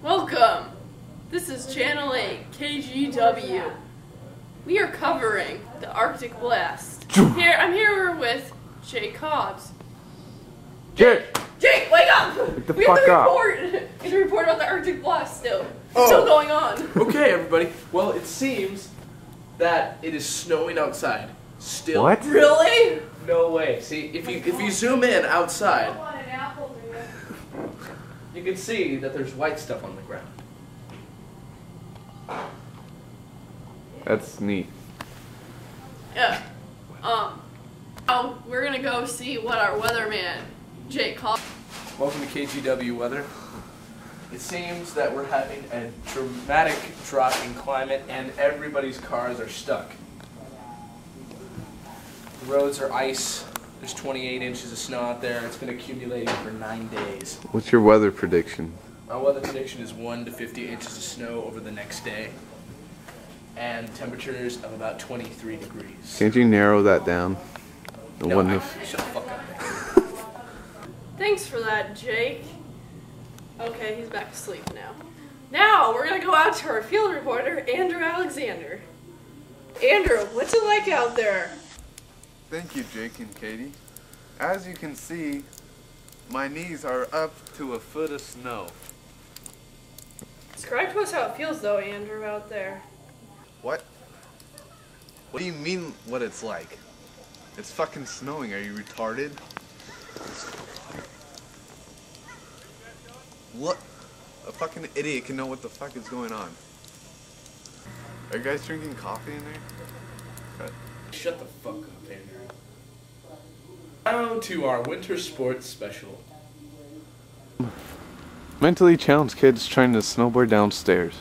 Welcome! This is Channel 8 KGW. We are covering the Arctic Blast. I'm here with Jake Cobbs. Jake, wake up! Get the we fuck have to up. report. We have to report about the Arctic Blast still. It's still going on. Okay, everybody. Well, it seems that it is snowing outside. Still. What? Really? No way. See, if you zoom in outside, you can see that there's white stuff on the ground. That's neat. Yeah. Now we're gonna go see what our weatherman, Jake Cobbs. Welcome to KGW Weather. It seems that we're having a dramatic drop in climate and everybody's cars are stuck. The roads are ice. There's 28 inches of snow out there. It's been accumulating for 9 days. What's your weather prediction? My weather prediction is 1 to 50 inches of snow over the next day. And temperatures of about 23 degrees. Can't you narrow that down? Shut the fuck up. Thanks for that, Jake. Okay, he's back to sleep now. Now we're gonna go out to our field reporter, Andrew Alexander. Andrew, what's it like out there? Thank you, Jake and Katie. As you can see, my knees are up to a foot of snow. Describe to us how it feels though, Andrew, out there. What? What do you mean what it's like? It's fucking snowing. Are you retarded? What? A fucking idiot can know what the fuck is going on. Are you guys drinking coffee in there? Cut. Shut the fuck up, Andrew. Now to our winter sports special. Mentally challenged kids trying to snowboard downstairs.